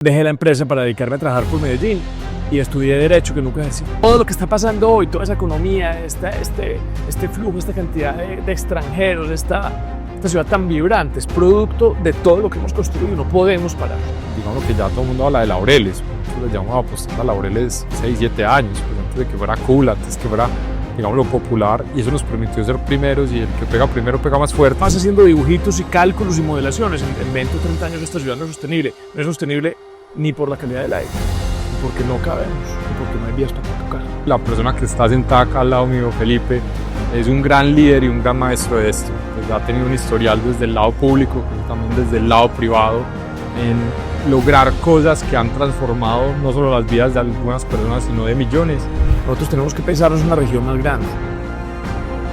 Dejé la empresa para dedicarme a trabajar por Medellín y estudié Derecho, que nunca ejercí. Todo lo que está pasando hoy, toda esa economía, este flujo, esta cantidad de extranjeros, esta ciudad tan vibrante, es producto de todo lo que hemos construido y no podemos parar. Digamos que ya todo el mundo habla de Laureles, nosotros llevamos apostando a Laureles 6, 7 años, pues antes de que fuera cool, antes que fuera, digamos, lo popular, y eso nos permitió ser primeros, y el que pega primero pega más fuerte. Vas haciendo dibujitos y cálculos y modelaciones. En 20 o 30 años esta ciudad no es sostenible. No es sostenible ni por la calidad del aire, ni porque no cabemos, ni porque no hay vías para tocar. La persona que está sentada acá al lado mío, Felipe, es un gran líder y un gran maestro de esto. Pues ha tenido un historial desde el lado público, pero también desde el lado privado, en lograr cosas que han transformado no solo las vidas de algunas personas, sino de millones. Nosotros tenemos que pensarnos en una región más grande,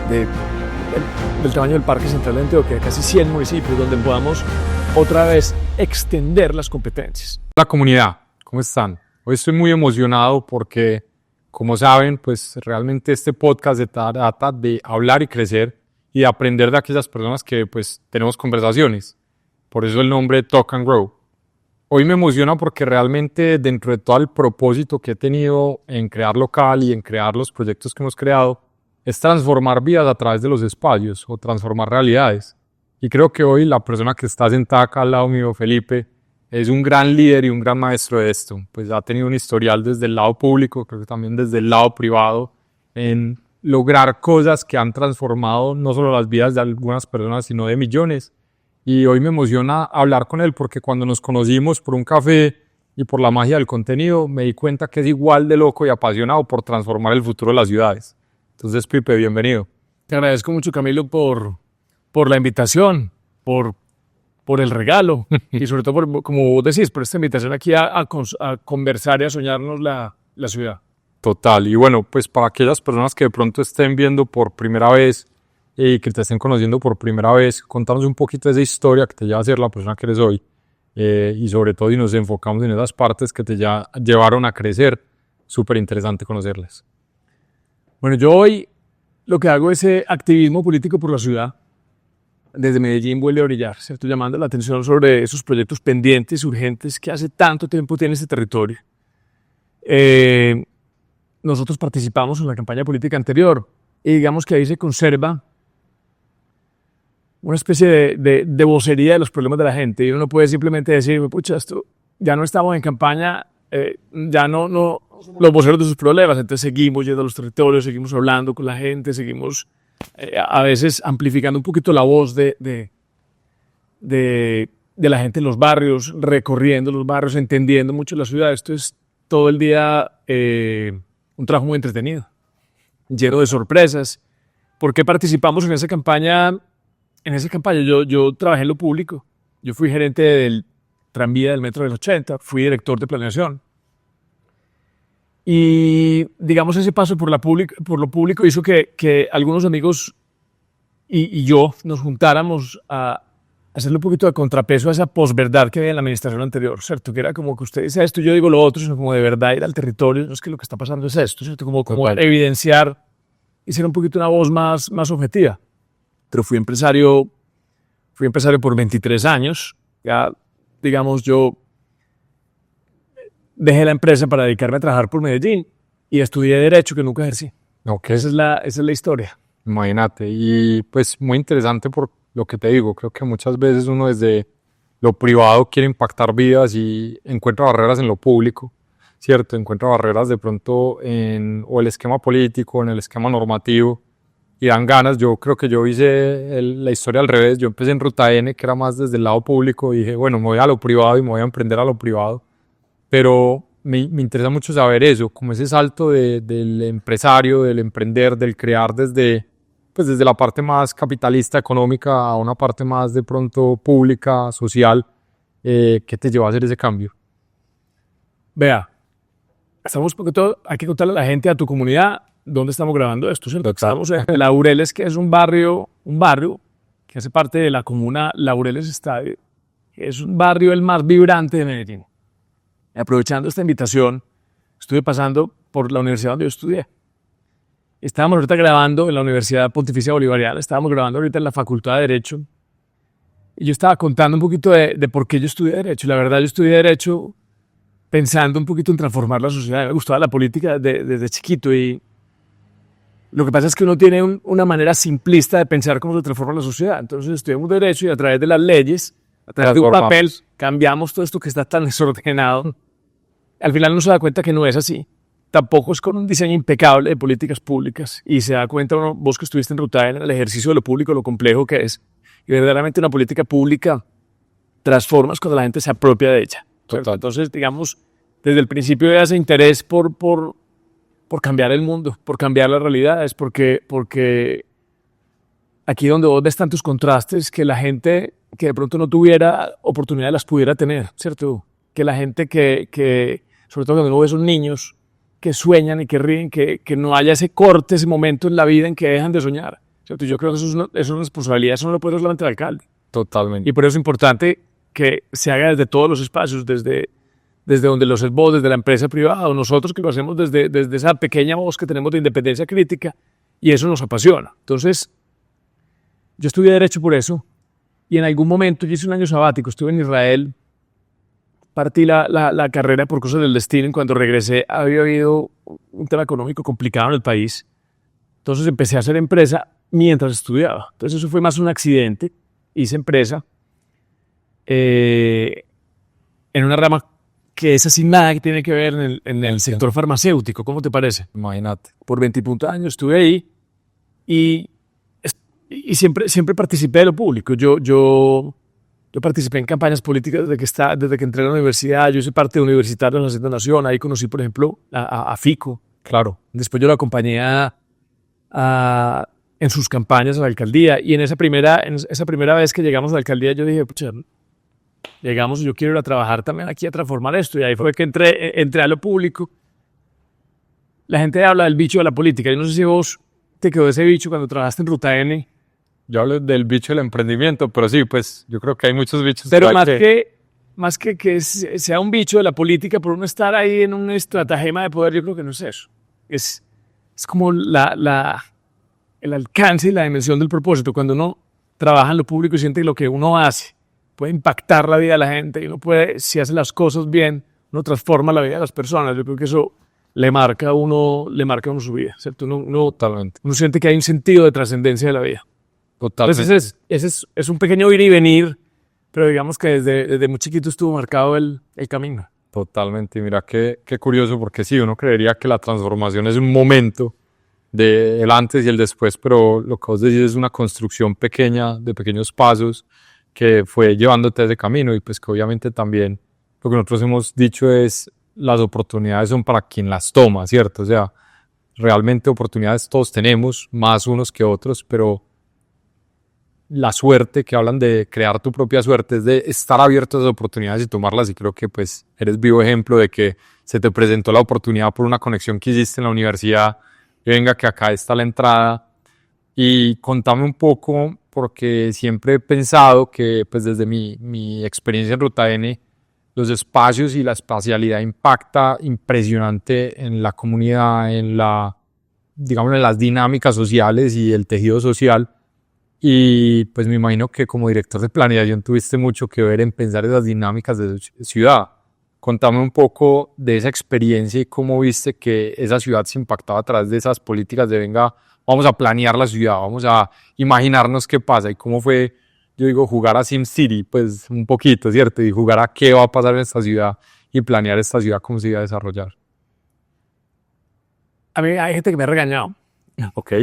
del tamaño del Parque Central de Antioquia, de casi 100 municipios, donde podamos otra vez extender las competencias. La comunidad, ¿cómo están? Hoy estoy muy emocionado porque, como saben, pues realmente este podcast se trata de hablar y crecer y de aprender de aquellas personas que pues tenemos conversaciones. Por eso el nombre Talk and Grow. Hoy me emociona porque realmente dentro de todo el propósito que he tenido en crear local y en crear los proyectos que hemos creado, es transformar vidas a través de los espacios o transformar realidades. Y creo que hoy la persona que está sentada acá al lado mío, Felipe, es un gran líder y un gran maestro de esto. Pues ha tenido un historial desde el lado público, creo que también desde el lado privado, en lograr cosas que han transformado no solo las vidas de algunas personas, sino de millones. Y hoy me emociona hablar con él porque cuando nos conocimos por un café y por la magia del contenido, me di cuenta que es igual de loco y apasionado por transformar el futuro de las ciudades. Entonces, Pipe, bienvenido. Te agradezco mucho, Camilo, por la invitación, por el regalo y sobre todo, como vos decís, por esta invitación aquí a conversar y a soñarnos la ciudad. Total. Y bueno, pues para aquellas personas que de pronto estén viendo por primera vez y que te estén conociendo por primera vez, contanos un poquito de esa historia que te lleva a ser la persona que eres hoy y sobre todo y nos enfocamos en esas partes que te llevaron a crecer. Súper interesante conocerles. Bueno, yo hoy lo que hago es activismo político por la ciudad. Desde Medellín vuelve a brillar, ¿cierto? Llamando la atención sobre esos proyectos pendientes, urgentes, que hace tanto tiempo tiene este territorio. Nosotros participamos en la campaña política anterior y digamos que ahí se conserva una especie de vocería de los problemas de la gente. Y uno no puede simplemente decir, pucha, esto, ya no estamos en campaña, ya no los voceros de sus problemas. Entonces seguimos yendo a los territorios, seguimos hablando con la gente, seguimos a veces amplificando un poquito la voz de la gente en los barrios, recorriendo los barrios, entendiendo mucho la ciudad. Esto es todo el día un trabajo muy entretenido, lleno de sorpresas. ¿Por qué participamos en esa campaña? Yo trabajé en lo público. Yo fui gerente del tranvía del Metro del 80, fui director de planeación. Y digamos ese paso por lo público hizo que algunos amigos y yo nos juntáramos a hacerle un poquito de contrapeso a esa posverdad que había en la administración anterior, ¿cierto? Que era como que usted dice esto, yo digo lo otro, sino como de verdad ir al territorio, no es que lo que está pasando es esto, ¿cierto? Como evidenciar y ser un poquito una voz más objetiva. Pero fui empresario por 23 años, ya digamos yo dejé la empresa para dedicarme a trabajar por Medellín y estudié Derecho, que nunca ejercí. Okay. Esa es la historia. Imagínate, y pues muy interesante por lo que te digo, creo que muchas veces uno desde lo privado quiere impactar vidas y encuentra barreras en lo público, ¿cierto? Encuentra barreras de pronto en o el esquema político, en el esquema normativo y dan ganas. Yo creo que yo hice la historia al revés, yo empecé en Ruta N, que era más desde el lado público y dije, bueno, me voy a lo privado y me voy a emprender a lo privado. Pero me interesa mucho saber eso, como ese salto del empresario, del emprender, del crear desde la parte más capitalista, económica, a una parte más de pronto pública, social. ¿Qué te llevó a hacer ese cambio? Vea, hay que contarle a la gente, a tu comunidad, dónde estamos grabando esto, ¿cierto? Estamos en Laureles, que es un barrio que hace parte de la comuna Laureles Estadio. Es un barrio el más vibrante de Medellín. Aprovechando esta invitación, estuve pasando por la universidad donde yo estudié. Estábamos ahorita grabando en la Universidad Pontificia Bolivariana, estábamos grabando ahorita en la Facultad de Derecho Y yo estaba contando un poquito de por qué yo estudié Derecho. La verdad, yo estudié Derecho pensando un poquito en transformar la sociedad. Me gustaba la política desde chiquito y lo que pasa es que uno tiene una manera simplista de pensar cómo se transforma la sociedad. Entonces estudiamos Derecho y a través de las leyes, a través de un papel, cambiamos todo esto que está tan desordenado. Al final uno se da cuenta que no es así. Tampoco es con un diseño impecable de políticas públicas. Y se da cuenta uno, vos que estuviste en Ruta en el ejercicio de lo público, lo complejo que es. Y verdaderamente una política pública transformas cuando la gente se apropia de ella. Entonces, digamos, desde el principio de ese interés por cambiar el mundo, por cambiar las realidades, porque aquí donde vos ves tantos contrastes, que la gente que de pronto no tuviera oportunidad las pudiera tener, ¿cierto? Que la gente que sobre todo cuando uno ve esos niños que sueñan y que ríen, que no haya ese corte, ese momento en la vida en que dejan de soñar, ¿cierto? Yo creo que eso es una responsabilidad, eso no lo puede solamente el alcalde. Totalmente. Y por eso es importante que se haga desde todos los espacios, desde donde lo haces vos, desde la empresa privada, o nosotros que lo hacemos desde esa pequeña voz que tenemos de independencia crítica, y eso nos apasiona. Entonces, yo estudié Derecho por eso, y en algún momento yo hice un año sabático, estuve en Israel, partí la carrera por cosas del destino, y cuando regresé había habido un tema económico complicado en el país. Entonces empecé a hacer empresa mientras estudiaba. Entonces eso fue más un accidente, hice empresa, en una rama que es así nada que tiene que ver en el sector farmacéutico. ¿Cómo te parece? Imagínate. Por 20 y puntos años estuve ahí y siempre participé de lo público. Yo participé en campañas políticas desde que entré a la universidad. Yo hice parte de Universitarios Haciendo Nación. Ahí conocí, por ejemplo, a Fico. Claro. Después yo lo acompañé en sus campañas a la alcaldía. Y en esa primera vez que llegamos a la alcaldía, yo dije, pucha, llegamos y yo quiero ir a trabajar también aquí a transformar esto. Y ahí fue que entré a lo público. La gente habla del bicho de la política. Yo no sé si vos te quedó ese bicho cuando trabajaste en Ruta N. Yo hablo del bicho del emprendimiento, pero sí, pues yo creo que hay muchos bichos. Pero más que sea un bicho de la política por uno estar ahí en un estratagema de poder, yo creo que no es eso. Es como el alcance y la dimensión del propósito. Cuando uno trabaja en lo público y siente que lo que uno hace puede impactar la vida de la gente y uno puede, si hace las cosas bien, uno transforma la vida de las personas. Yo creo que eso le marca a uno su vida, ¿cierto? Totalmente. Uno siente que hay un sentido de trascendencia de la vida. Totalmente. Entonces ese es un pequeño ir y venir, pero digamos que desde muy chiquito estuvo marcado el camino. Totalmente. Y mira qué curioso, porque sí, uno creería que la transformación es un momento del antes y el después, pero lo que vos decís es una construcción pequeña, de pequeños pasos, que fue llevándote a ese camino. Y pues que obviamente también lo que nosotros hemos dicho es las oportunidades son para quien las toma, ¿cierto? O sea, realmente oportunidades todos tenemos, más unos que otros, pero la suerte, que hablan de crear tu propia suerte, es de estar abierto a esas oportunidades y tomarlas. Y creo que pues eres vivo ejemplo de que se te presentó la oportunidad por una conexión que hiciste en la universidad. Y venga, que acá está la entrada. Y contame un poco, porque siempre he pensado que pues desde mi experiencia en Ruta N, los espacios y la espacialidad impacta impresionante en la comunidad, digamos, en las dinámicas sociales y el tejido social. Y pues me imagino que como director de planeación tuviste mucho que ver en pensar esas dinámicas de ciudad. Contame un poco de esa experiencia y cómo viste que esa ciudad se impactaba a través de esas políticas de venga, vamos a planear la ciudad, vamos a imaginarnos qué pasa y cómo fue, yo digo, jugar a SimCity, pues un poquito, ¿cierto? Y jugar a qué va a pasar en esta ciudad y planear esta ciudad, cómo se iba a desarrollar. A mí hay gente que me ha regañado. Ok.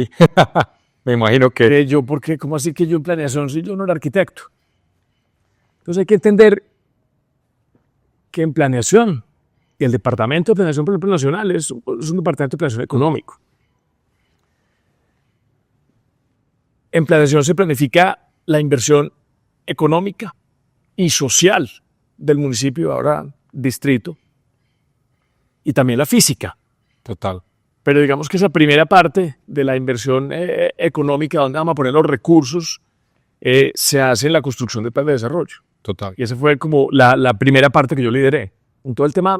Me imagino que... porque ¿cómo así que yo en planeación si yo no era arquitecto? Entonces hay que entender que en planeación, y el Departamento de Planeación por ejemplo, Nacional es un departamento de planeación económico. En planeación se planifica la inversión económica y social del municipio, ahora distrito, y también la física. Total. Pero digamos que esa primera parte de la inversión económica, donde vamos a poner los recursos, se hace en la construcción del plan de desarrollo. Total. Y esa fue como la primera parte que yo lideré. En todo el tema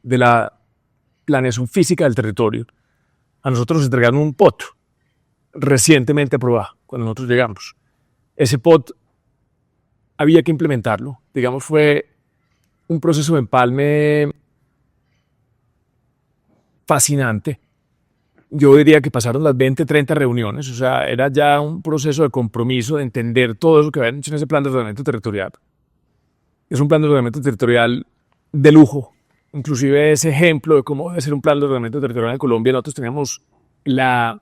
de la planeación física del territorio, a nosotros nos entregaron un POT recientemente aprobado cuando nosotros llegamos. Ese POT había que implementarlo. Digamos, fue un proceso de empalme fascinante. Yo diría que pasaron las 20, 30 reuniones, o sea, era ya un proceso de compromiso, de entender todo eso que habían hecho en ese plan de ordenamiento territorial. Es un plan de ordenamiento territorial de lujo. Inclusive ese ejemplo de cómo debe ser un plan de ordenamiento territorial en Colombia, nosotros teníamos la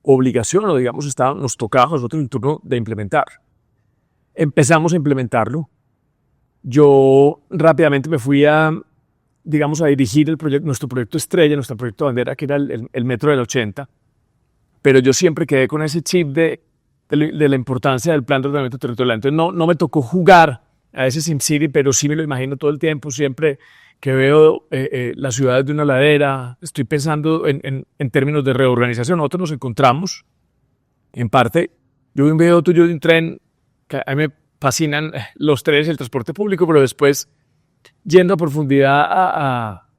obligación, o digamos, nos tocaba a nosotros el turno de implementar. Empezamos a implementarlo. Yo rápidamente me fui digamos, a dirigir nuestro proyecto estrella, nuestro proyecto bandera, que era el Metro del 80. Pero yo siempre quedé con ese chip de la importancia del plan de ordenamiento territorial. Entonces no me tocó jugar a ese SimCity, pero sí me lo imagino todo el tiempo, siempre que veo las ciudades de una ladera, estoy pensando en términos de reorganización. Nosotros nos encontramos, en parte, yo vi un video tuyo de un tren, que a mí me fascinan los trenes y el transporte público, pero después, yendo a profundidad a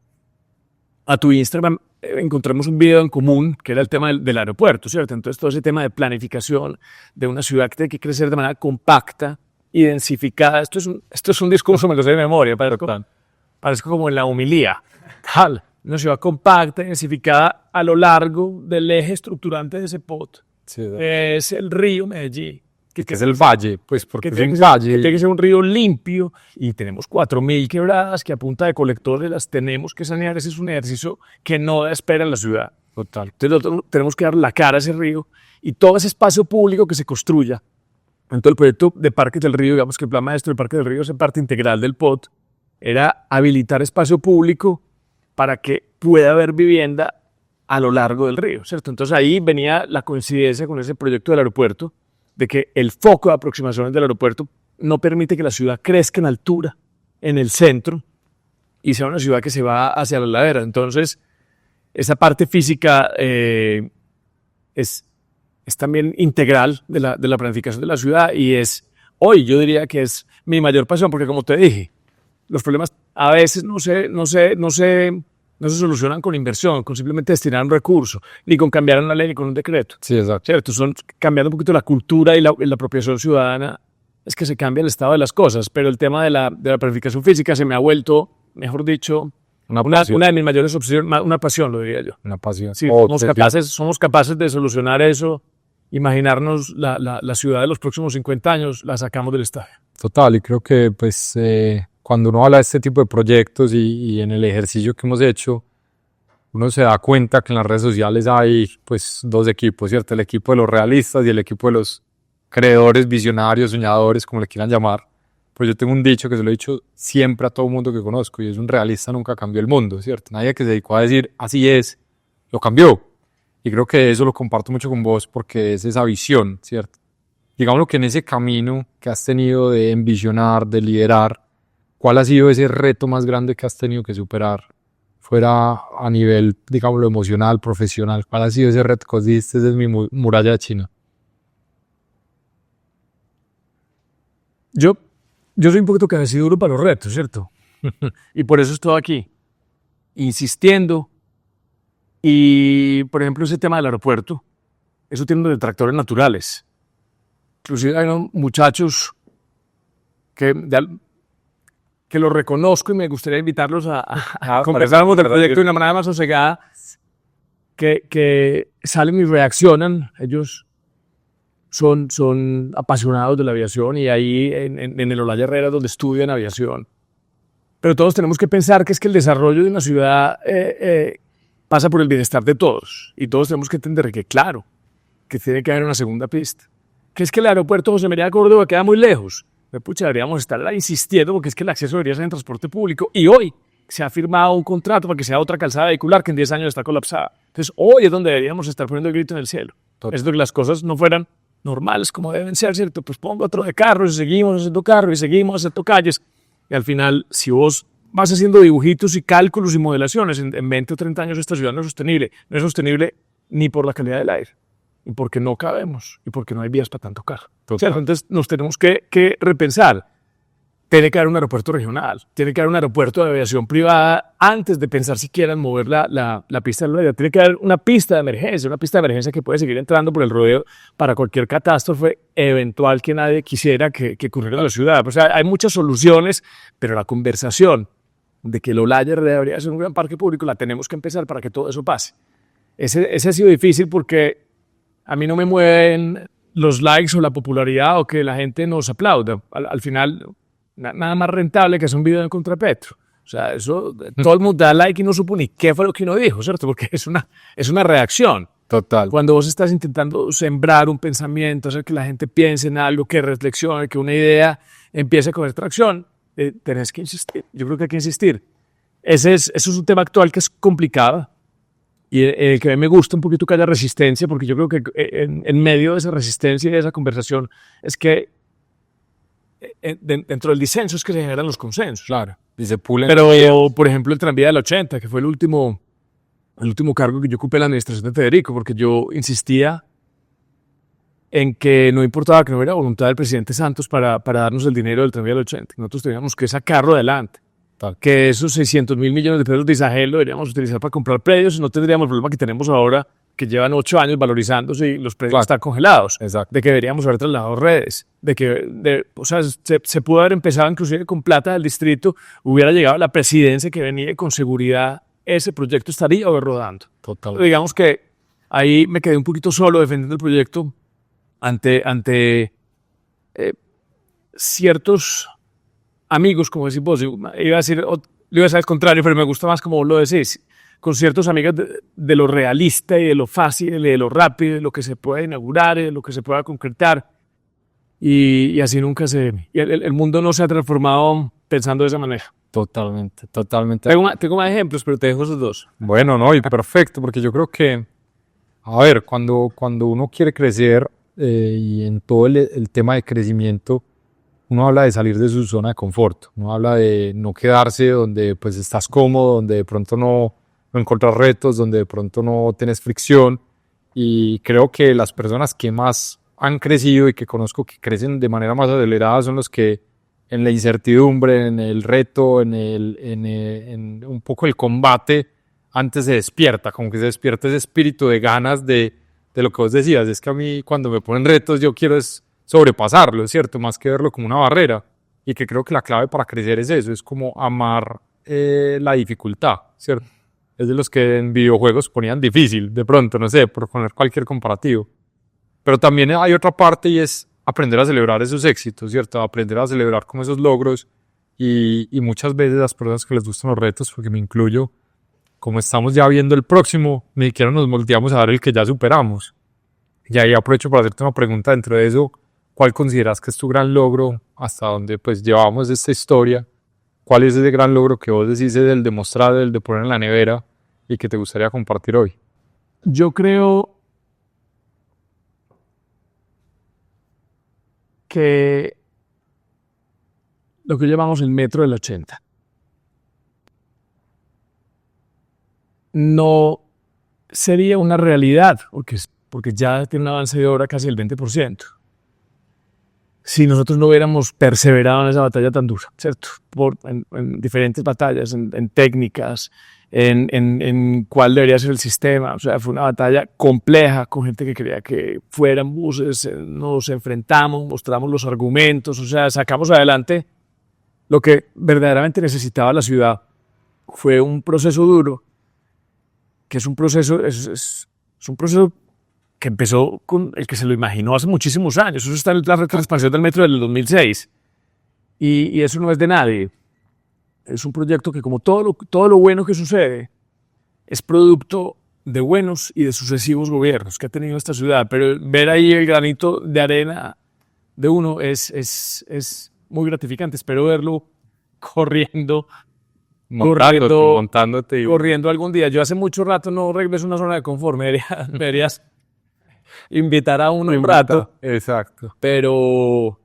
tu Instagram, encontramos un video en común que era el tema del aeropuerto, ¿cierto? Entonces todo ese tema de planificación de una ciudad que tiene que crecer de manera compacta y densificada. Esto es un discurso, me lo sé de memoria, parezco como en la homilía. Tal, una ciudad compacta y densificada a lo largo del eje estructurante de ese POT. Sí, es el río Medellín. Que es el valle, pues porque es un valle. Tiene que ser un río limpio y tenemos 4.000 quebradas que a punta de colectores las tenemos que sanear. Ese es un ejercicio que no da espera en la ciudad. Total. Entonces nosotros tenemos que dar la cara a ese río y todo ese espacio público que se construya. Entonces el proyecto de Parques del Río, digamos que el plan maestro del Parque del Río es parte integral del POT, era habilitar espacio público para que pueda haber vivienda a lo largo del río, ¿cierto? Entonces ahí venía la coincidencia con ese proyecto del aeropuerto, de que el foco de aproximaciones del aeropuerto no permite que la ciudad crezca en altura, en el centro, y sea una ciudad que se va hacia la ladera. Entonces, esa parte física es también integral de la planificación de la ciudad y hoy yo diría que es mi mayor pasión, porque como te dije, los problemas a veces no se solucionan con inversión, con simplemente destinar un recurso, ni con cambiar una ley, ni con un decreto. Sí, exacto. ¿Cierto? Son cambiando un poquito la cultura y la apropiación ciudadana, es que se cambia el estado de las cosas, pero el tema de la planificación física se me ha vuelto, mejor dicho, una de mis mayores obsesiones, una pasión, lo diría yo. Una pasión. Sí, somos capaces de solucionar eso, imaginarnos la ciudad de los próximos 50 años, la sacamos del estadio. Total, y creo que pues cuando uno habla de este tipo de proyectos y en el ejercicio que hemos hecho, uno se da cuenta que en las redes sociales hay pues dos equipos, ¿cierto? El equipo de los realistas y el equipo de los creadores, visionarios, soñadores, como le quieran llamar. Pues yo tengo un dicho que se lo he dicho siempre a todo mundo que conozco y es: un realista nunca cambió el mundo, ¿cierto? Nadie que se dedicó a decir así es, lo cambió. Y creo que eso lo comparto mucho con vos porque es esa visión, ¿cierto? Digámoslo que en ese camino que has tenido de envisionar, de liderar, ¿cuál ha sido ese reto más grande que has tenido que superar? Fuera a nivel, digámoslo, emocional, profesional. ¿Cuál ha sido ese reto que dijiste desde mi muralla china? Yo soy un poquito duro para los retos, ¿cierto? Y por eso estoy aquí, insistiendo. Y, por ejemplo, ese tema del aeropuerto, eso tiene unos detractores naturales. Inclusive hay unos muchachos que los reconozco y me gustaría invitarlos a conversar del proyecto de una manera más sosegada, que salen y reaccionan. Ellos son apasionados de la aviación y ahí en el Olaya Herrera donde estudian aviación. Pero todos tenemos que pensar que es que el desarrollo de una ciudad pasa por el bienestar de todos y todos tenemos que entender que, claro, que tiene que haber una segunda pista. Que es que el aeropuerto José María Córdoba queda muy lejos. Pucha, deberíamos estar insistiendo porque es que el acceso debería ser en transporte público y hoy se ha firmado un contrato para que sea otra calzada vehicular que en 10 años está colapsada. Entonces hoy es donde deberíamos estar poniendo el grito en el cielo. Es de que las cosas no fueran normales como deben ser, ¿cierto? Pues pongo otro de carros y seguimos haciendo carros y seguimos haciendo calles. Y al final, si vos vas haciendo dibujitos y cálculos y modelaciones, en 20 o 30 años esta ciudad no es sostenible. No es sostenible ni por la calidad del aire, y porque no cabemos, y porque no hay vías para tanto carro. ¿Cierto? Entonces nos tenemos que repensar. tiene que haber un aeropuerto regional, tiene que haber un aeropuerto de aviación privada antes de pensar siquiera en mover la pista de la tiene que haber una pista de emergencia que puede seguir entrando por el rodeo para cualquier catástrofe eventual que nadie quisiera que ocurriera en la ciudad. O sea, hay muchas soluciones, pero la conversación de que el Olaya debería ser un gran parque público la tenemos que empezar para que todo eso pase. Ese ha sido difícil porque a mí no me mueven los likes o la popularidad o que la gente nos aplauda. Al final, nada más rentable que hacer un video en contra de Petro. O sea, eso, todo el mundo da like y no supo ni qué fue lo que uno dijo, ¿cierto? Porque es una reacción. Total. Cuando vos estás intentando sembrar un pensamiento, hacer que la gente piense en algo, que reflexione, que una idea empiece a coger tracción, tenés que insistir. Yo creo que hay que insistir. Eso es un tema actual que es complicado y que a mí me gusta un poquito que haya resistencia, porque yo creo que en medio de esa resistencia y de esa conversación es que dentro del disenso es que se generan los consensos. Claro. Y se pulen. Pero, por ejemplo, el tranvía del 80, que fue el último cargo que yo ocupé en la administración de Federico, porque yo insistía en que no importaba que no hubiera voluntad del presidente Santos para darnos el dinero del tranvía del 80. Nosotros teníamos que sacarlo adelante. Tal. Que esos 600 mil millones de pesos de Isagel lo deberíamos utilizar para comprar predios y no tendríamos el problema que tenemos ahora, que llevan 8 años valorizándose y los predios están congelados. Exacto. De que deberíamos haber trasladado redes. O sea, se pudo haber empezado inclusive con plata del distrito, hubiera llegado a la presidencia que venía y con seguridad ese proyecto estaría rodando. Total. Digamos que ahí me quedé un poquito solo defendiendo el proyecto ante ciertos amigos, como decís vos. Iba a decir al contrario, pero me gusta más como vos lo decís, con ciertos amigos de lo realista y de lo fácil, de lo rápido, de lo que se puede inaugurar, de lo que se pueda concretar. Y así nunca el mundo no se ha transformado pensando de esa manera. Totalmente. Tengo más ejemplos, pero te dejo esos dos. Bueno, no, y perfecto, porque yo creo que, a ver, cuando uno quiere crecer y en todo el tema de crecimiento, uno habla de salir de su zona de confort, uno habla de no quedarse donde pues estás cómodo, donde de pronto no encontrar retos, donde de pronto no tienes fricción, y creo que las personas que más han crecido y que conozco que crecen de manera más acelerada son los que en la incertidumbre, en el reto, en un poco el combate, antes se despierta, como que se despierta ese espíritu de ganas de lo que vos decías. Es que a mí cuando me ponen retos yo quiero es sobrepasarlo, ¿cierto? Más que verlo como una barrera. Y que creo que la clave para crecer es eso, es como amar la dificultad, ¿cierto? Es de los que en videojuegos ponían difícil, de pronto, no sé, por poner cualquier comparativo. Pero también hay otra parte y es aprender a celebrar esos éxitos, ¿cierto? Aprender a celebrar como esos logros y muchas veces las personas que les gustan los retos, porque me incluyo, como estamos ya viendo el próximo, ni siquiera nos volteamos a dar el que ya superamos. Y ahí aprovecho para hacerte una pregunta dentro de eso. ¿Cuál consideras que es tu gran logro hasta donde pues llevamos esta historia? ¿Cuál es ese gran logro que vos decís es el de mostrar, el de poner en la nevera y que te gustaría compartir hoy? Yo creo que lo que llamamos el metro del 80 no sería una realidad, porque ya tiene un avance de obra casi el 20%, si nosotros no hubiéramos perseverado en esa batalla tan dura, ¿cierto? En diferentes batallas, en técnicas, en cuál debería ser el sistema. O sea, fue una batalla compleja con gente que quería que fueran buses, nos enfrentamos, mostramos los argumentos, o sea, sacamos adelante lo que verdaderamente necesitaba la ciudad. Fue un proceso duro, que es un proceso que empezó con el que se lo imaginó hace muchísimos años. Eso está en el plan de expansión del metro del 2006. Y eso no es de nadie. Es un proyecto que, como todo lo bueno que sucede, es producto de buenos y de sucesivos gobiernos que ha tenido esta ciudad. Pero ver ahí el granito de arena de uno es muy gratificante. Espero verlo corriendo algún día. Yo hace mucho rato no regreso a una zona de confort. Me deberías invitar a uno un rato. Exacto. Pero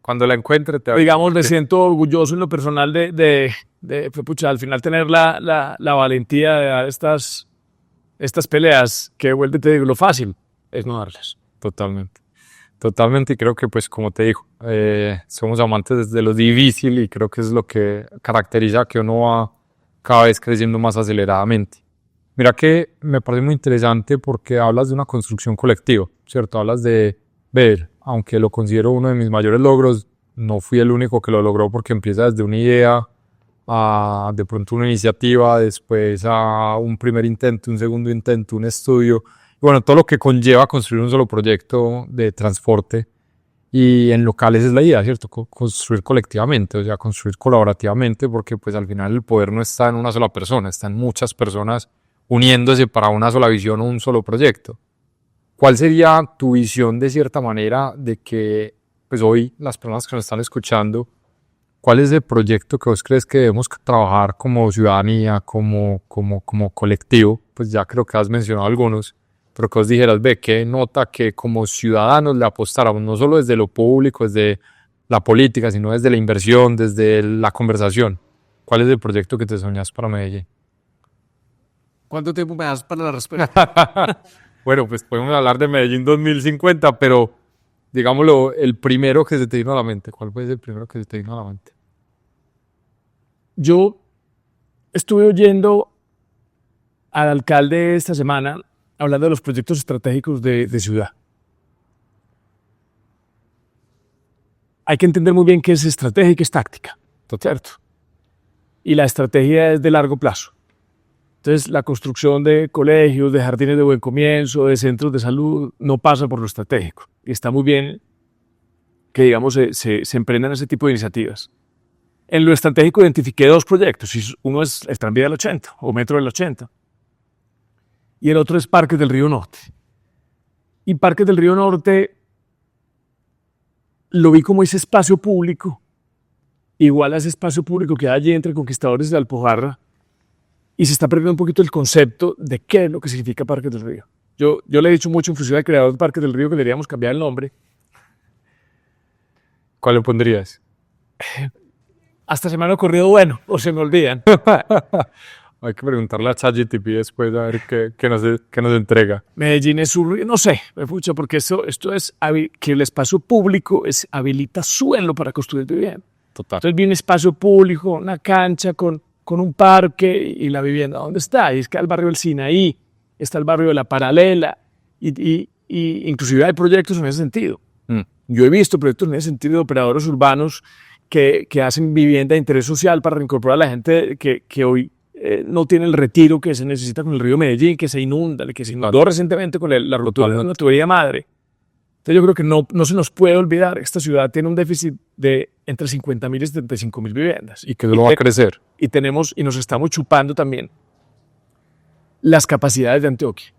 cuando la encuentre digamos, me siento orgulloso en lo personal pucha, al final tener la valentía de dar estas peleas, que vuelve, te digo, lo fácil es no darlas. Totalmente. Totalmente, y creo que pues como te digo, somos amantes de lo difícil y creo que es lo que caracteriza que uno va cada vez creciendo más aceleradamente. Mira que me parece muy interesante porque hablas de una construcción colectiva, ¿cierto? Hablas de ver, aunque lo considero uno de mis mayores logros, no fui el único que lo logró porque empieza desde una idea a de pronto una iniciativa, después a un primer intento, un segundo intento, un estudio, y bueno, todo lo que conlleva construir un solo proyecto de transporte. Y en locales es la idea, ¿cierto? Construir colectivamente, o sea, construir colaborativamente, porque pues al final el poder no está en una sola persona, está en muchas personas uniéndose para una sola visión o un solo proyecto. ¿Cuál sería tu visión de cierta manera de que pues hoy las personas que nos están escuchando, cuál es el proyecto que vos crees que debemos trabajar como ciudadanía, como colectivo? Pues ya creo que has mencionado algunos, pero que vos dijeras, ve, qué nota que como ciudadanos le apostáramos, no solo desde lo público, desde la política, sino desde la inversión, desde la conversación. ¿Cuál es el proyecto que te soñas para Medellín? ¿Cuánto tiempo me das para la respuesta? Bueno, pues podemos hablar de Medellín 2050, pero digámoslo, el primero que se te vino a la mente. ¿Cuál fue el primero que se te vino a la mente? Yo estuve oyendo al alcalde esta semana hablando de los proyectos estratégicos de ciudad. Hay que entender muy bien qué es estrategia y qué es táctica, ¿cierto? Y la estrategia es de largo plazo. Entonces, la construcción de colegios, de jardines de buen comienzo, de centros de salud, no pasa por lo estratégico. Y está muy bien que, digamos, se emprendan ese tipo de iniciativas. En lo estratégico identifiqué dos proyectos. Uno es el tranvía del 80 o metro del 80. Y el otro es Parques del Río Norte. Y Parques del Río Norte lo vi como ese espacio público, igual a ese espacio público que hay allí entre Conquistadores de Alpujarra, y se está perdiendo un poquito el concepto de qué es lo que significa Parques del Río. Yo le he dicho mucho, inclusive al creador de Parques del Río, que deberíamos cambiar el nombre. ¿Cuál le pondrías? Hasta se me han ocurrido, bueno, o se me olvidan. Hay que preguntarle a ChatGPT después a ver qué nos entrega. Medellín es un río, no sé, pucha, porque esto es que el espacio público habilita suelo para construir vivienda. Total. Entonces viene espacio público, una cancha con un parque y la vivienda. ¿Dónde está? Y es que el barrio del Sinaí, está el barrio de La Paralela, y inclusive hay proyectos en ese sentido. Yo he visto proyectos en ese sentido de operadores urbanos que hacen vivienda de interés social para reincorporar a la gente que hoy no tiene el retiro que se necesita con el río Medellín, que se inunda, que se inundó recientemente con la ruptura de una tubería madre. Entonces yo creo que no se nos puede olvidar que esta ciudad tiene un déficit de entre 50.000 y 75.000 viviendas. Y que no va a crecer. Y nos estamos chupando también las capacidades de Antioquia,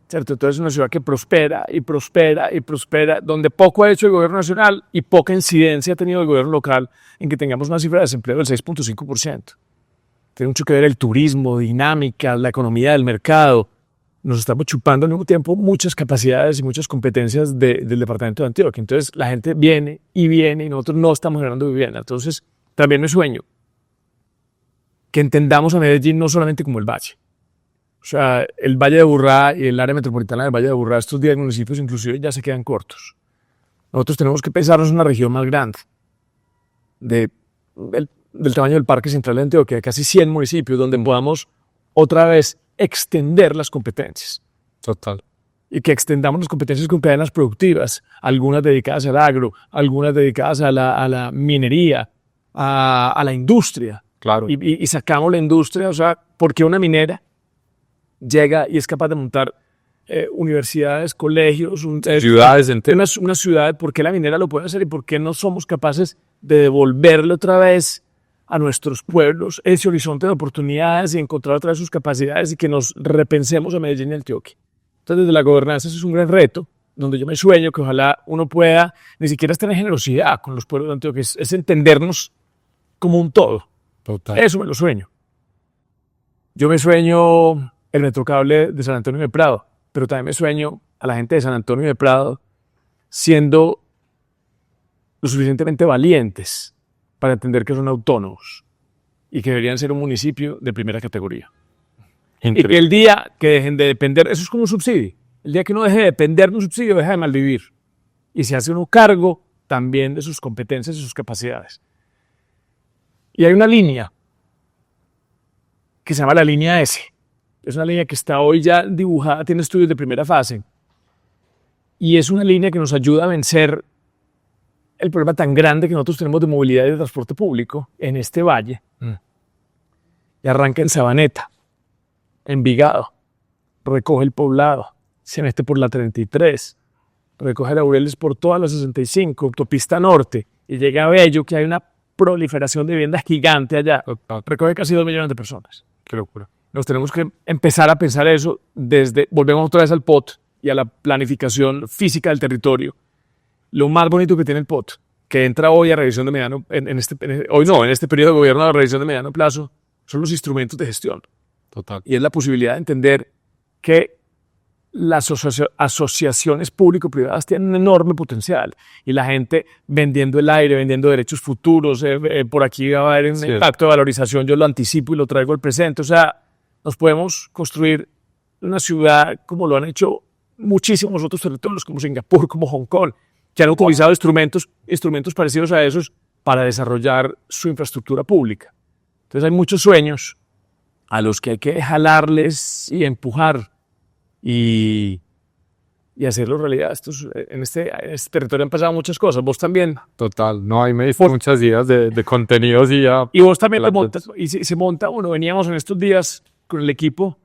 ¿cierto? Entonces es una ciudad que prospera y prospera y prospera, donde poco ha hecho el gobierno nacional y poca incidencia ha tenido el gobierno local en que tengamos una cifra de desempleo del 6.5%. Tiene mucho que ver el turismo, dinámica, la economía del mercado. Nos estamos chupando al mismo tiempo muchas capacidades y muchas competencias del departamento de Antioquia. Entonces la gente viene y nosotros no estamos generando vivienda. Entonces también me sueño que entendamos a Medellín no solamente como el valle. O sea, el Valle de Aburrá y el área metropolitana del Valle de Aburrá, estos 10 municipios inclusive ya se quedan cortos. Nosotros tenemos que pensarnos en una región más grande, del tamaño del Parque Central de Antioquia, de casi 100 municipios, donde podamos otra vez extender las competencias. Total. Y que extendamos las competencias con cadenas productivas, algunas dedicadas al agro, algunas dedicadas a la minería, a la industria. Claro. Y sacamos la industria, o sea, porque una minera llega y es capaz de montar universidades, colegios, ciudades enteras. Una ciudad. ¿Por qué la minera lo puede hacer y por qué no somos capaces de devolverle otra vez a nuestros pueblos ese horizonte de oportunidades y encontrar otra vez sus capacidades y que nos repensemos a Medellín y Antioquia? Entonces, desde la gobernanza, eso es un gran reto, donde yo me sueño que ojalá uno pueda ni siquiera tener generosidad con los pueblos de Antioquia, es entendernos como un todo. Total. Eso me lo sueño. Yo me sueño el metrocable de San Antonio de Prado, pero también me sueño a la gente de San Antonio de Prado siendo lo suficientemente valientes para entender que son autónomos y que deberían ser un municipio de primera categoría. Y que el día que dejen de depender, eso es como un subsidio, el día que uno deje de depender de un subsidio, deja de malvivir. y se hace uno cargo también de sus competencias y sus capacidades. Y hay una línea que se llama la línea S. Es una línea que está hoy ya dibujada, tiene estudios de primera fase. Y es una línea que nos ayuda a vencer el problema tan grande que nosotros tenemos de movilidad y de transporte público en este valle. Y arranca en Sabaneta, Envigado, recoge el Poblado, se mete por la 33, recoge Laureles por toda la 65, autopista norte, y llega a Bello, que hay una proliferación de viviendas gigante allá. Recoge casi 2 millones de personas. Qué locura. Nos tenemos que empezar a pensar eso volvemos otra vez al POT y a la planificación física del territorio. Lo más bonito que tiene el POT, que entra hoy a revisión de mediano, en este periodo de gobierno a revisión de mediano plazo, son los instrumentos de gestión. Total. Y es la posibilidad de entender que las asociaciones público-privadas tienen un enorme potencial y la gente vendiendo el aire, vendiendo derechos futuros, por aquí va a haber un impacto de valorización, yo lo anticipo y lo traigo al presente. O sea, nos podemos construir una ciudad como lo han hecho muchísimos otros territorios, como Singapur, como Hong Kong, que han utilizado instrumentos parecidos a esos para desarrollar su infraestructura pública. Entonces hay muchos sueños a los que hay que jalarles y empujar y hacerlo realidad. En este territorio han pasado muchas cosas. Vos también. Total. No, ahí me diste muchas ideas de contenidos y ya. Y vos también te montas. Y se monta uno. Veníamos en estos días con el equipo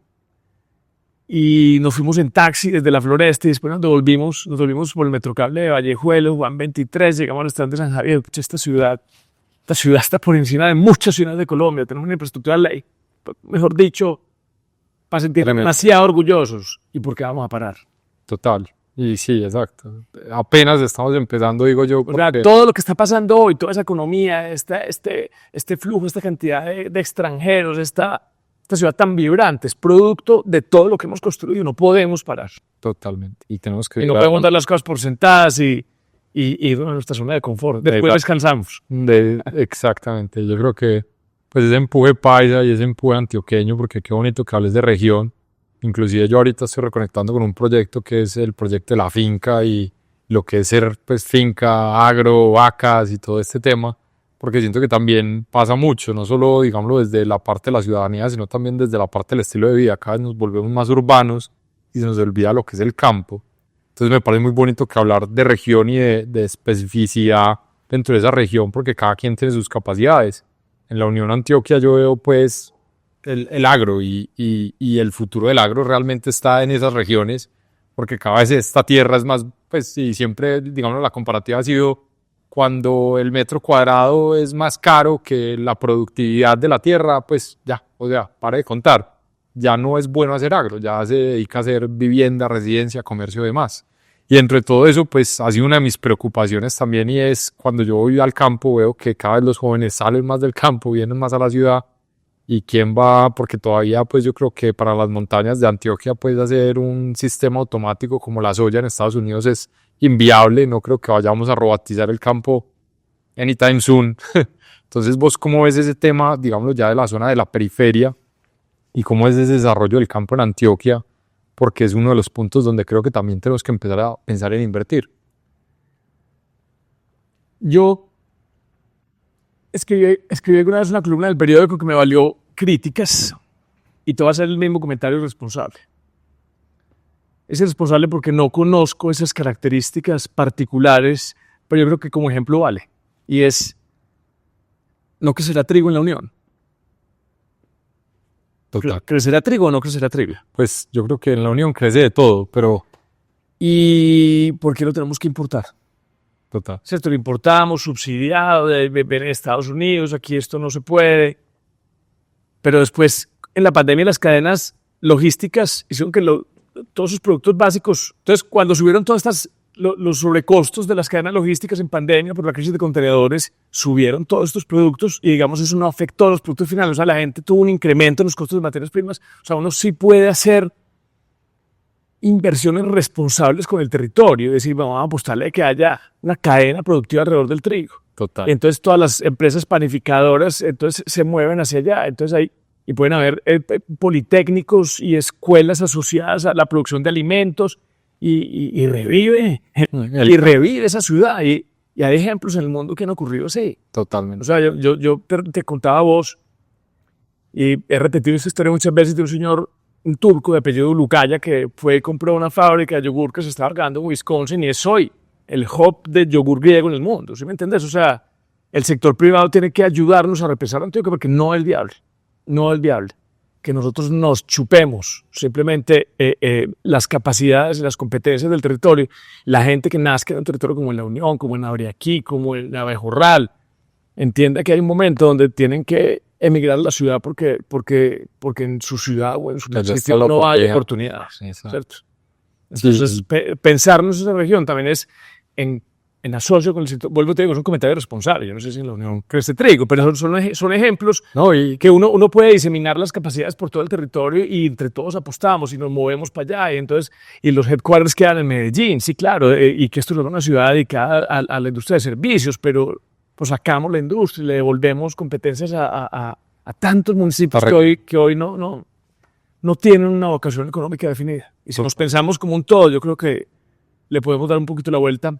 y nos fuimos en taxi desde la Floresta y después nos volvimos por el Metrocable de Vallejuelo, Juan 23, llegamos al restaurante San Javier. Pucha, esta ciudad está por encima de muchas ciudades de Colombia. Tenemos una infraestructura ley. Mejor dicho, para sentirnos demasiado orgullosos. ¿Y por qué vamos a parar? Total. Y sí, exacto. Apenas estamos empezando, digo yo. O sea, todo lo que está pasando hoy, toda esa economía, este flujo, esta cantidad de extranjeros, esta ciudad tan vibrante, es producto de todo lo que hemos construido. No podemos parar. Totalmente. Y tenemos que... Y no podemos dar las cosas por sentadas y ir a nuestra zona de confort. Después descansamos. Exactamente. Yo creo que pues ese empuje paisa y ese empuje antioqueño, porque qué bonito que hables de región. Inclusive yo ahorita estoy reconectando con un proyecto que es el proyecto de la finca y lo que es ser pues finca, agro, vacas y todo este tema, porque siento que también pasa mucho, no solo digámoslo desde la parte de la ciudadanía, sino también desde la parte del estilo de vida. Cada vez nos volvemos más urbanos y se nos olvida lo que es el campo. Entonces me parece muy bonito que hablar de región y de especificidad dentro de esa región, porque cada quien tiene sus capacidades. En la Unión Antioquia yo veo pues el agro y el futuro del agro realmente está en esas regiones, porque cada vez esta tierra es más, pues y siempre, digamos, la comparativa ha sido cuando el metro cuadrado es más caro que la productividad de la tierra, pues ya, o sea, para de contar, ya no es bueno hacer agro, ya se dedica a hacer vivienda, residencia, comercio y demás. Y entre todo eso, pues ha sido una de mis preocupaciones también, y es cuando yo voy al campo, veo que cada vez los jóvenes salen más del campo, vienen más a la ciudad, y quién va, porque todavía pues yo creo que para las montañas de Antioquia pues hacer un sistema automático como la soya en Estados Unidos es inviable, no creo que vayamos a robotizar el campo anytime soon. Entonces vos cómo ves ese tema, digámoslo ya de la zona de la periferia, y cómo es ese desarrollo del campo en Antioquia, porque es uno de los puntos donde creo que también tenemos que empezar a pensar en invertir. Yo escribí alguna vez una columna del periódico que me valió críticas y te voy a hacer el mismo comentario responsable. Es irresponsable porque no conozco esas características particulares, pero yo creo que como ejemplo vale. Y es, no crecerá trigo en la Unión. Total. ¿Crecerá trigo o no crecerá trigo? Pues yo creo que en la Unión crece de todo, pero... ¿Y por qué lo tenemos que importar? Total. ¿Cierto? Lo importamos subsidiado de Estados Unidos, aquí esto no se puede. Pero después, en la pandemia, las cadenas logísticas hicieron que todos sus productos básicos... Entonces, cuando subieron todas los sobrecostos de las cadenas logísticas en pandemia por la crisis de contenedores, subieron todos estos productos y, digamos, eso no afectó a los productos finales. O sea, la gente tuvo un incremento en los costos de materias primas. O sea, uno sí puede hacer inversiones responsables con el territorio, es decir, vamos a apostarle a que haya una cadena productiva alrededor del trigo. Total. Entonces todas las empresas panificadoras entonces se mueven hacia allá, entonces y pueden haber politécnicos y escuelas asociadas a la producción de alimentos y revive, y revive esa ciudad. Y hay ejemplos en el mundo que han ocurrido así. Totalmente. O sea, yo te contaba a vos, y he repetido esta historia muchas veces, de un señor, un turco de apellido Lucaya, que fue y compró una fábrica de yogur que se estaba cargando en Wisconsin, y es hoy el hub de yogur griego en el mundo. ¿Sí me entendés? O sea, el sector privado tiene que ayudarnos a repensar Antioquia, porque no es viable. No es viable que nosotros nos chupemos simplemente las capacidades y las competencias del territorio. La gente que nazca en un territorio como en La Unión, como en Abriaquí, como en Abejorral, entienda que hay un momento donde tienen que emigrar a la ciudad porque en su ciudad o en su sitio no hay oportunidades. ¿Cierto? Entonces, pensarnos en esa región también es en asocio con el sector. Vuelvo a te digo, es un comentario responsable. Yo no sé si en La Unión crece trigo, pero son ejemplos, ¿no? Y que uno puede diseminar las capacidades por todo el territorio y entre todos apostamos y nos movemos para allá. Y los headquarters quedan en Medellín, sí, claro, y que esto es una ciudad dedicada a la industria de servicios, pero pues sacamos la industria y le devolvemos competencias a tantos municipios que hoy no tienen una vocación económica definida. Y si nos pensamos como un todo, yo creo que le podemos dar un poquito la vuelta,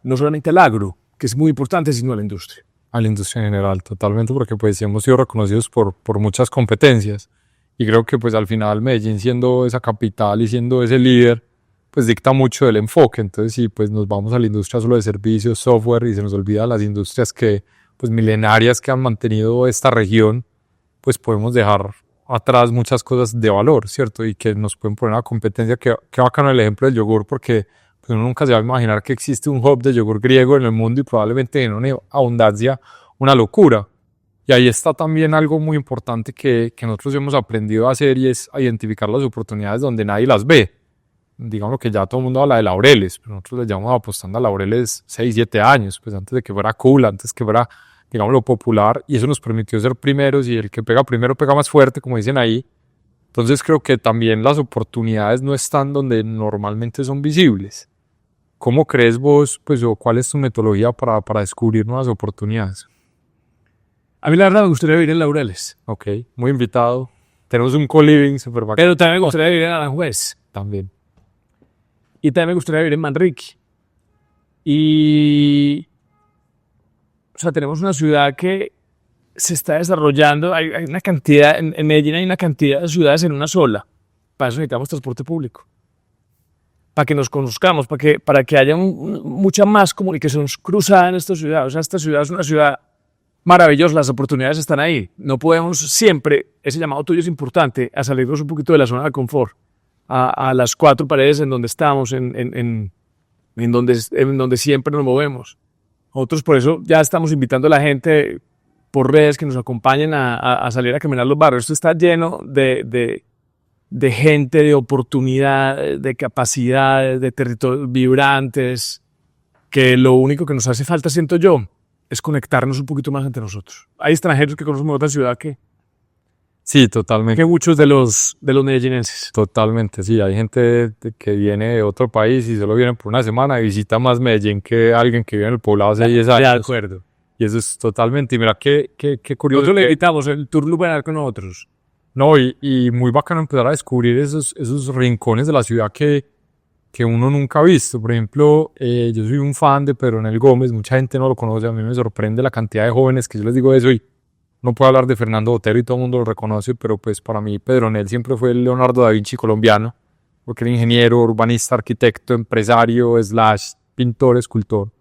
no solamente al agro, que es muy importante, sino a la industria. A la industria en general, totalmente, porque pues hemos sido reconocidos por muchas competencias. Y creo que pues al final Medellín, siendo esa capital y siendo ese líder, pues dicta mucho del enfoque. Entonces si pues nos vamos a la industria solo de servicios, software, y se nos olvida las industrias que pues milenarias que han mantenido esta región, pues podemos dejar atrás muchas cosas de valor, ¿cierto? Y que nos pueden poner a competencia. Qué bacano el ejemplo del yogur, porque pues uno nunca se va a imaginar que existe un hub de yogur griego en el mundo, y probablemente en una abundancia, una locura. Y ahí está también algo muy importante que nosotros hemos aprendido a hacer, y es a identificar las oportunidades donde nadie las ve. Digamos que ya todo el mundo habla de Laureles, pero nosotros le llamamos apostando a Laureles 6, 7 años, pues antes de que fuera cool, antes que fuera, digamos, lo popular, y eso nos permitió ser primeros, y el que pega primero pega más fuerte, como dicen ahí. Entonces creo que también las oportunidades no están donde normalmente son visibles. ¿Cómo crees vos, pues, o cuál es tu metodología para descubrir nuevas oportunidades? A mí la verdad me gustaría vivir en Laureles. Ok, muy invitado. Tenemos un co-living súper bacán. Pero también me gustaría vivir en Aranjuez. También. Y también me gustaría vivir en Manrique. Y o sea, tenemos una ciudad que se está desarrollando. Hay una cantidad, en Medellín hay una cantidad de ciudades en una sola. Para eso necesitamos transporte público. Para que nos conozcamos, para que haya mucha más comunicación cruzada en esta ciudad. O sea, esta ciudad es una ciudad maravillosa, las oportunidades están ahí. No podemos siempre, ese llamado tuyo es importante, a salirnos un poquito de la zona de confort, a las 4 paredes en donde estamos, en donde siempre nos movemos. Nosotros por eso ya estamos invitando a la gente por redes que nos acompañen a salir a caminar los barrios. Esto está lleno de gente, de oportunidades, de capacidades, de territorios vibrantes, que lo único que nos hace falta, siento yo, es conectarnos un poquito más entre nosotros. Hay extranjeros que conocen otra ciudad que... Sí, totalmente. Que muchos de los medellinenses. Totalmente, sí. Hay gente que viene de otro país y solo viene por una semana y visita más Medellín que alguien que vive en el poblado hace 10 años. De acuerdo. Y eso es totalmente... Y mira, qué curioso. Nosotros le invitamos el tour lugar con nosotros. No, y muy bacano empezar a descubrir esos rincones de la ciudad que uno nunca ha visto. Por ejemplo, yo soy un fan de Pedronel Gómez, mucha gente no lo conoce, a mí me sorprende la cantidad de jóvenes que yo les digo eso, y no puedo hablar de Fernando Botero y todo el mundo lo reconoce, pero pues para mí Pedronel siempre fue el Leonardo da Vinci colombiano, porque era ingeniero, urbanista, arquitecto, empresario, / pintor, escultor.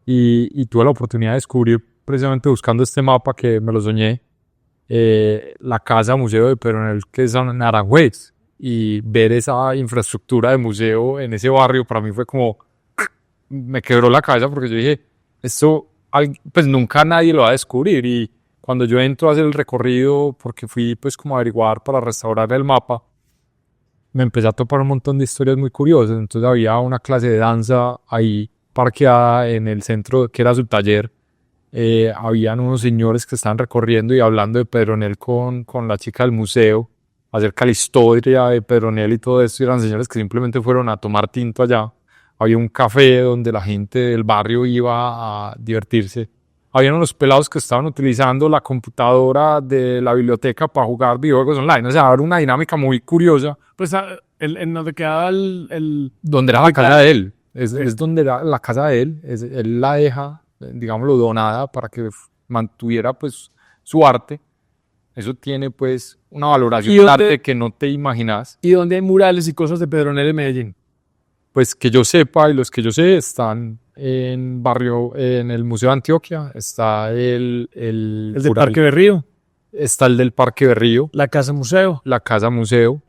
Y tuve la oportunidad de descubrir, precisamente buscando este mapa que me lo soñé, la casa museo de Pedronel, que es en Aranjuez, y ver esa infraestructura de museo en ese barrio para mí fue como, me quebró la cabeza, porque yo dije, esto pues nunca nadie lo va a descubrir. Y cuando yo entro a hacer el recorrido, porque fui pues como a averiguar para restaurar el mapa, me empecé a topar un montón de historias muy curiosas. Entonces había una clase de danza ahí parqueada en el centro, que era su taller. Habían unos señores que estaban recorriendo y hablando de Pedronel con la chica del museo, acerca de la historia de Pedronel y todo esto, y eran señores que simplemente fueron a tomar tinto allá. Había un café donde la gente del barrio iba a divertirse. habían unos pelados que estaban utilizando la computadora de la biblioteca para jugar videojuegos online. O sea, era una dinámica muy curiosa. Pues en donde quedaba Donde era la casa de él. Es donde era la casa de él. Él la deja, digámoslo, donada para que mantuviera pues su arte. Eso tiene pues una valoración de arte que no te imaginas. ¿Y dónde hay murales y cosas de Pedronel en Medellín? Pues que yo sepa, y los que yo sé están en el Museo de Antioquia, está el del Parque Berrío. Está el del Parque Berrío. La Casa Museo. La Casa Museo.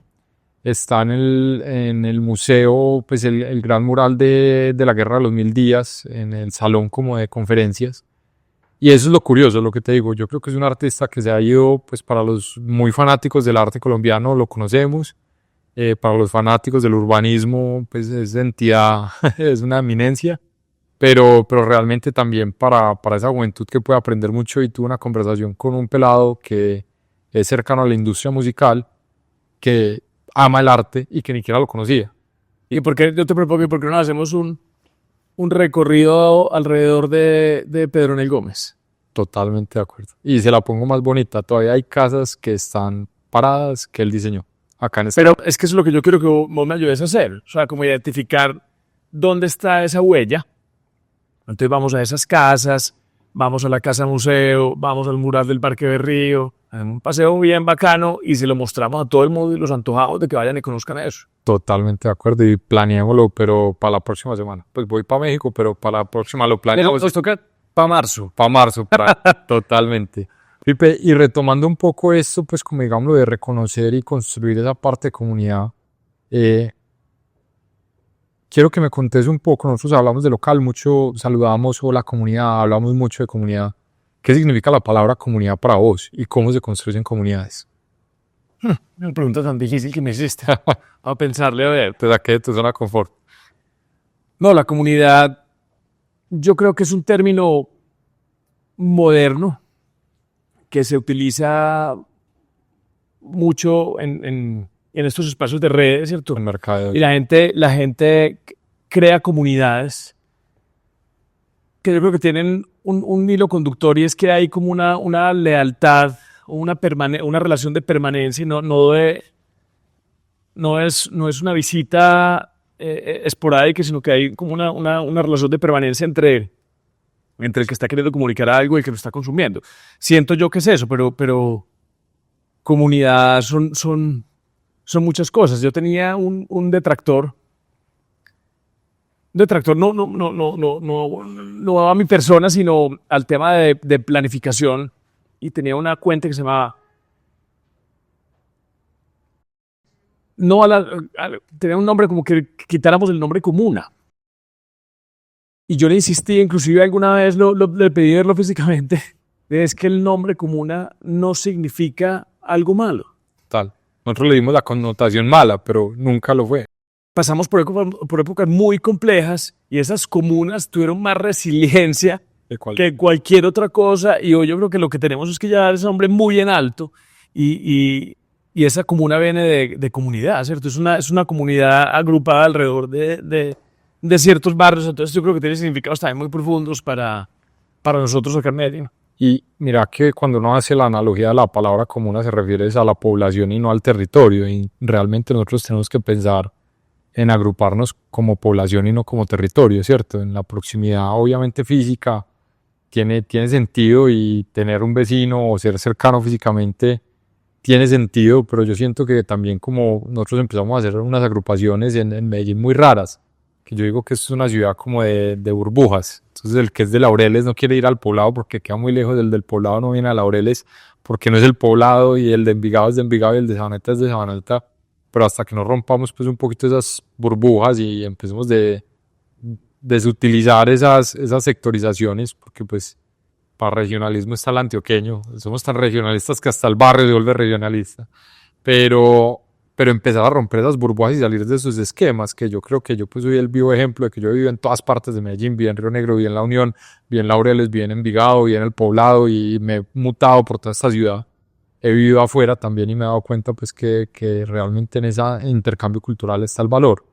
Está en el museo, pues el gran mural de la Guerra de los 1000 días, en el salón como de conferencias. Y eso es lo curioso, lo que te digo. Yo creo que es un artista que se ha ido, pues para los muy fanáticos del arte colombiano lo conocemos. Para los fanáticos del urbanismo, pues es entidad, es una eminencia. Pero realmente también para esa juventud que puede aprender mucho. Y tuve una conversación con un pelado que es cercano a la industria musical, que ama el arte y que ni siquiera lo conocía. ¿Y por qué yo te propongo por qué no hacemos un recorrido alrededor de Pedronel Gómez? Totalmente de acuerdo. Y se la pongo más bonita. Todavía hay casas que están paradas que él diseñó. Acá en Pero es que eso es lo que yo quiero que vos me ayudes a hacer. O sea, como identificar dónde está esa huella. Entonces vamos a esas casas, vamos a la Casa Museo, vamos al mural del Parque Berrío, un paseo bien bacano y se lo mostramos a todo el mundo y los antojamos de que vayan y conozcan eso. Totalmente de acuerdo y planeémoslo, pero para la próxima semana. Pues voy para México, pero para la próxima lo planeamos. Nos toca para marzo. Para marzo, totalmente. Pipe, y retomando un poco esto, pues como digámoslo, de reconocer y construir esa parte de comunidad, quiero que me contes un poco. Nosotros hablamos de local mucho, saludamos a la comunidad, hablamos mucho de comunidad. ¿Qué significa la palabra comunidad para vos y cómo se construyen comunidades? Una pregunta tan difícil que me hiciste. Vamos a pensarle, a ver. Te saqué de tu zona de confort. No, la comunidad, yo creo que es un término moderno que se utiliza mucho en estos espacios de redes, ¿cierto? El mercado. Y la gente crea comunidades que yo creo que tienen un hilo conductor y es que hay como una lealtad o una relación de permanencia y no es una visita esporádica, sino que hay como una relación de permanencia entre el que está queriendo comunicar algo y el que lo está consumiendo. Siento yo que es eso, pero comunidad son muchas cosas. Yo tenía un detractor no a mi persona, sino al tema de planificación, y tenía una cuenta que se llamaba tenía un nombre como que quitáramos el nombre comuna. Y yo le insistí, inclusive alguna vez le pedí verlo físicamente, es que el nombre comuna no significa algo malo. Tal. Nosotros le dimos la connotación mala, pero nunca lo fue. Pasamos por épocas muy complejas y esas comunas tuvieron más resiliencia que cualquier otra cosa, y hoy yo creo que lo que tenemos es que llevar ese nombre muy en alto y esa comuna viene de comunidad, ¿cierto? Es una comunidad agrupada alrededor de ciertos barrios, entonces yo creo que tiene significados también muy profundos para nosotros acá en Medellín. Y mira que cuando uno hace la analogía de la palabra comuna se refiere a la población y no al territorio, y realmente nosotros tenemos que pensar en agruparnos como población y no como territorio, ¿cierto? En la proximidad obviamente física tiene sentido, y tener un vecino o ser cercano físicamente tiene sentido, pero yo siento que también como nosotros empezamos a hacer unas agrupaciones en Medellín muy raras, que yo digo que es una ciudad como de burbujas. Entonces el que es de Laureles no quiere ir al Poblado porque queda muy lejos, del Poblado no viene a Laureles porque no es el Poblado, y el de Envigado es de Envigado y el de Sabaneta es de Sabaneta. Pero hasta que no rompamos pues un poquito esas burbujas y empecemos de desutilizar esas sectorizaciones, porque pues para regionalismo está el antioqueño, somos tan regionalistas que hasta el barrio se vuelve regionalista, pero empezar a romper esas burbujas y salir de esos esquemas, que yo creo que yo pues soy el vivo ejemplo de que yo he vivido en todas partes de Medellín, viví en Río Negro, viví en La Unión, viví en Laureles, viví en Envigado, viví en el Poblado, y me he mutado por toda esta ciudad. He vivido afuera también y me he dado cuenta pues que realmente en ese intercambio cultural está el valor.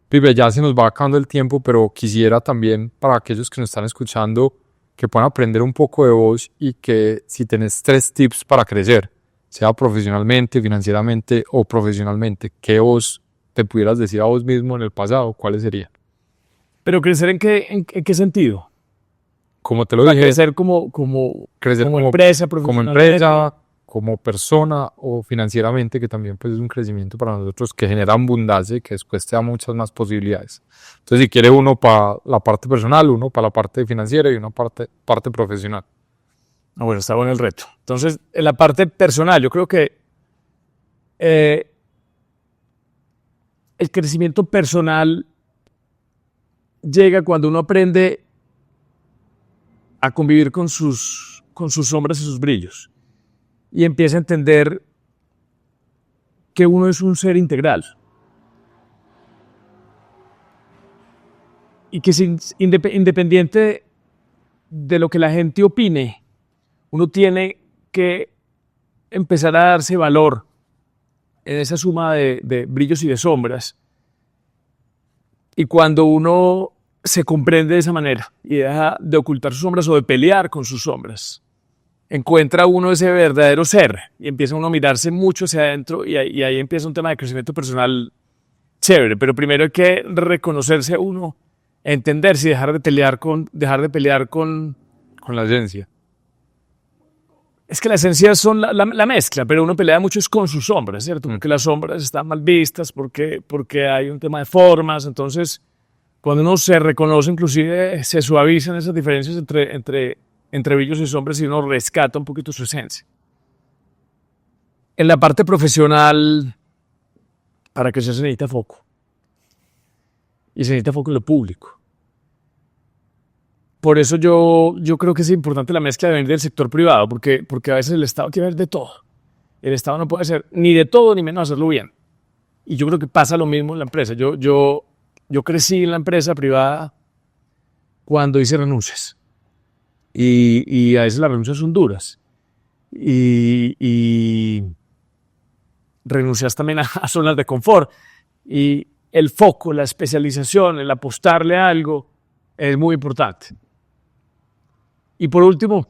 Pipe, ya se nos va acabando el tiempo, pero quisiera también, para aquellos que nos están escuchando, que puedan aprender un poco de vos y que si tenés 3 tips para crecer, sea profesionalmente, financieramente o profesionalmente, ¿qué vos te pudieras decir a vos mismo en el pasado? ¿Cuáles serían? ¿Pero crecer en qué sentido? Como te lo O sea, dije, crecer crecer como empresa, como profesionalmente. empresa, como persona o financieramente, que también pues, es un crecimiento para nosotros que genera abundancia y que después te da muchas más posibilidades. Entonces, si quiere uno para la parte personal, uno para la parte financiera y una parte profesional. Ah, bueno, está bueno el reto. Entonces, en la parte personal, yo creo que el crecimiento personal llega cuando uno aprende a convivir con sus sombras y sus brillos y empieza a entender que uno es un ser integral y que independiente de lo que la gente opine, uno tiene que empezar a darse valor en esa suma de brillos y de sombras. Y cuando uno se comprende de esa manera y deja de ocultar sus sombras o de pelear con sus sombras, encuentra uno ese verdadero ser y empieza uno a mirarse mucho hacia adentro y ahí empieza un tema de crecimiento personal chévere. Pero primero hay que reconocerse a uno, entenderse y dejar de pelear con la esencia. Es que la esencia son la mezcla, pero uno pelea mucho es con sus sombras, ¿cierto? Porque las sombras están mal vistas, porque hay un tema de formas. Entonces, cuando uno se reconoce, inclusive se suavizan esas diferencias entre brillos y sombras y uno rescata un poquito su esencia. En la parte profesional, para que se necesita foco. Y se necesita foco en lo público. Por eso yo creo que es importante la mezcla de venir del sector privado, porque a veces el Estado quiere ver de todo. El Estado no puede hacer ni de todo ni menos hacerlo bien. Y yo creo que pasa lo mismo en la empresa. Yo crecí en la empresa privada cuando hice renuncias. Y a veces las renuncias son duras. Y renuncias también a zonas de confort. Y el foco, la especialización, el apostarle a algo es muy importante. Y por último,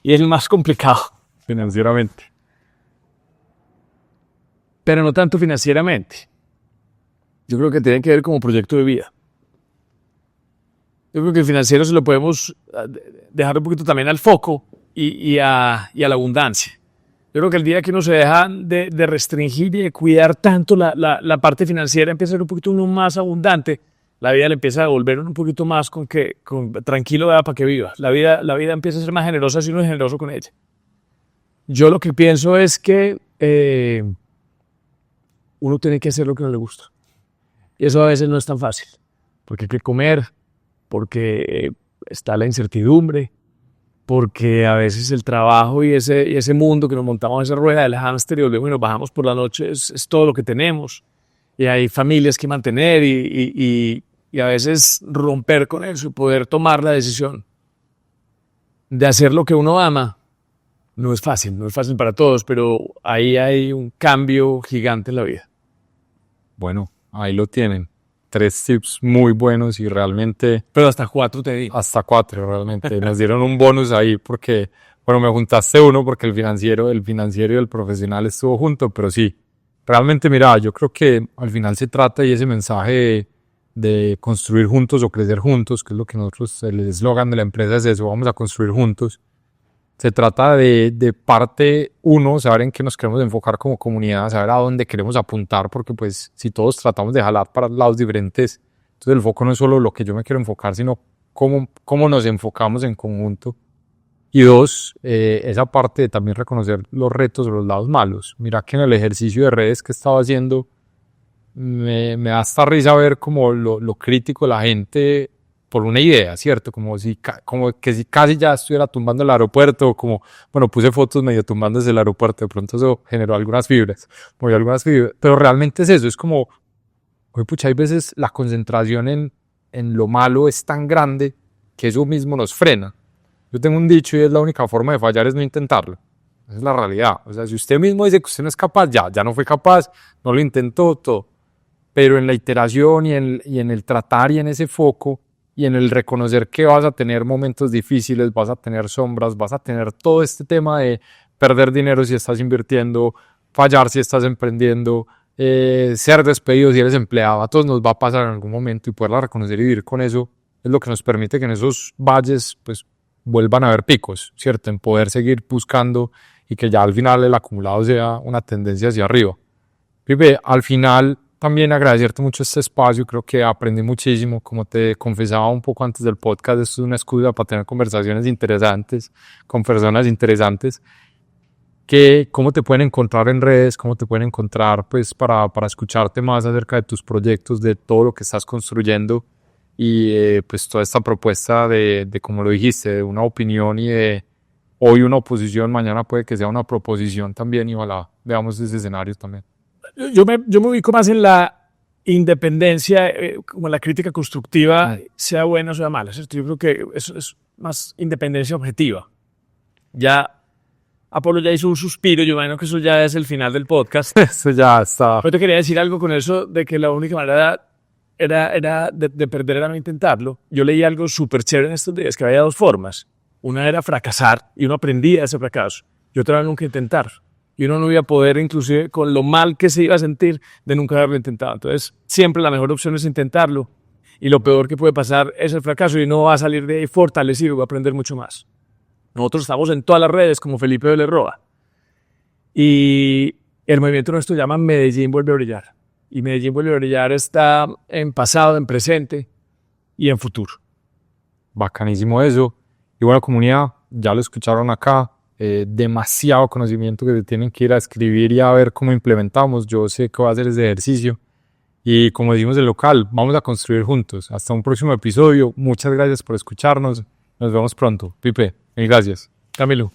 y es el más complicado, Financieramente. pero no tanto financieramente. Yo creo que tiene que ver como proyecto de vida. Yo creo que el financiero se lo podemos dejar un poquito también al foco y a la abundancia. Yo creo que el día que uno se deja de restringir y de cuidar tanto la parte financiera, empieza a ser un poquito uno más abundante. La vida le empieza a volver un poquito más tranquilo para que viva. La vida empieza a ser más generosa si uno es generoso con ella. Yo lo que pienso es que uno tiene que hacer lo que no le gusta. Y eso a veces no es tan fácil. Porque hay que comer, porque está la incertidumbre, porque a veces el trabajo y ese mundo que nos montamos esa rueda del hámster y volvemos y nos bajamos por la noche es todo lo que tenemos. Y hay familias que mantener y a veces romper con eso y poder tomar la decisión de hacer lo que uno ama no es fácil para todos, pero ahí hay un cambio gigante en la vida. Bueno, ahí lo tienen. 3 tips muy buenos y realmente... Pero hasta 4 te di. Hasta 4 realmente. Nos dieron un bonus ahí porque, bueno, me juntaste uno porque el financiero y el profesional estuvo junto, pero sí, realmente mira, yo creo que al final se trata y ese mensaje de construir juntos o crecer juntos, que es lo que nosotros, el eslogan de la empresa es eso, vamos a construir juntos. Se trata de parte uno, saber en qué nos queremos enfocar como comunidad, saber a dónde queremos apuntar, porque pues si todos tratamos de jalar para lados diferentes, entonces el foco no es solo lo que yo me quiero enfocar, sino cómo nos enfocamos en conjunto. Y 2, esa parte de también reconocer los retos o los lados malos. Mira que en el ejercicio de redes que estaba haciendo, me da hasta risa ver como lo crítico de la gente por una idea, ¿cierto? Como que si casi ya estuviera tumbando el aeropuerto, como, bueno, puse fotos medio tumbando desde el aeropuerto, de pronto eso generó algunas fibras, pero realmente es eso, es como, oye, pucha, hay veces la concentración en lo malo es tan grande que eso mismo nos frena. Yo tengo un dicho y es la única forma de fallar es no intentarlo. Esa es la realidad. O sea, si usted mismo dice que usted no es capaz, ya no fue capaz, no lo intentó, todo. Pero en la iteración y en el tratar y en ese foco y en el reconocer que vas a tener momentos difíciles, vas a tener sombras, vas a tener todo este tema de perder dinero si estás invirtiendo, fallar si estás emprendiendo, ser despedido si eres empleado. A todos nos va a pasar en algún momento, y poderla reconocer y vivir con eso es lo que nos permite que en esos valles pues vuelvan a haber picos, ¿cierto? En poder seguir buscando y que ya al final el acumulado sea una tendencia hacia arriba. Pipe, al final también agradecerte mucho este espacio, creo que aprendí muchísimo, como te confesaba un poco antes del podcast, esto es una excusa para tener conversaciones interesantes con personas interesantes. ¿Cómo te pueden encontrar en redes? ¿Cómo te pueden encontrar pues para escucharte más acerca de tus proyectos, de todo lo que estás construyendo y pues toda esta propuesta de como lo dijiste, de una opinión y de hoy una oposición, mañana puede que sea una proposición también, y ojalá veamos ese escenario también? Yo me ubico más en la independencia, como la crítica constructiva, sea buena o sea mala, ¿cierto? Yo creo que eso es más independencia objetiva. Ya Apolo ya hizo un suspiro, yo imagino que eso ya es el final del podcast. Eso ya está. Pero te quería decir algo con eso de que la única manera era de perder era no intentarlo. Yo leí algo súper chévere en estos días, que había dos formas. Una era fracasar y uno aprendía de ese fracaso. Y otra era nunca intentar. Y uno no iba a poder, inclusive con lo mal que se iba a sentir, de nunca haberlo intentado. Entonces, siempre la mejor opción es intentarlo. Y lo peor que puede pasar es el fracaso, y uno va a salir de ahí fortalecido y va a aprender mucho más. Nosotros estamos en todas las redes como Felipe Vélez Roa. Y el movimiento nuestro se llama Medellín Vuelve a Brillar. Y Medellín Vuelve a Brillar está en pasado, en presente y en futuro. Bacanísimo eso. Y bueno, comunidad, ya lo escucharon acá. Demasiado conocimiento que se tienen que ir a escribir y a ver cómo implementamos. Yo sé que voy a hacer ese ejercicio. Y como decimos el local, vamos a construir juntos. Hasta un próximo episodio. Muchas gracias por escucharnos. Nos vemos pronto. Pipe, mil gracias. Camilo.